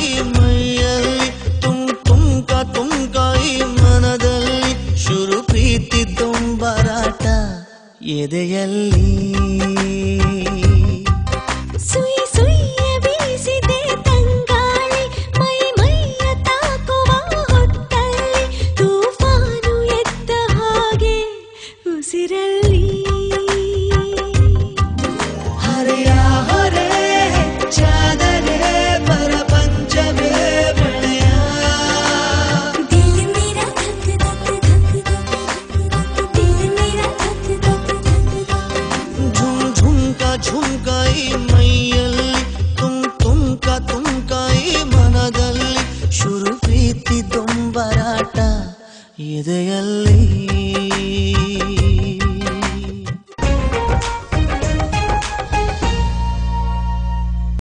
ಈ ಮೈಯಲ್ಲಿ ತುಂಕ ಈ ಮನದಲ್ಲಿ ಶುರು ಪ್ರೀತಿ ತುಂಬರಾಟ ಎದೆಯಲ್ಲಿ ಸುಯಿ ಸುಯ್ಯ ಬೀಸಿದೆ ತಂಗಾಳಿ ಮೈಯ ತಾಕುವ ಹೊತ್ತಲ್ಲಿ ತೂಫಾನು ಎದ್ದ ಹಾಗೆ ಉಸಿರಲ್ಲಿ ಹರೆಯ ಹೊರೆ ಹೆಚ್ಚಾದರೆ ಪರಪಂಚವೇ ಬೆಳೆಯ ದಿಲ್ ಮೇರಾ ಧಕ್ ಧಕ್ ಧಕ್ ಧಕ್ ದಿಲ್ ಮೇರಾ ಧಕ್ ಧಕ್ ಧಕ್ ಝುಮ್ಕ ಈ ಮೈಯಲ್ಲಿ ತುಂಕ ಈ ಮನದಲ್ಲಿ ಶುರು ಪ್ರೀತಿ ದೊಂಬರಾಟ ಎದೆಯಲ್ಲಿ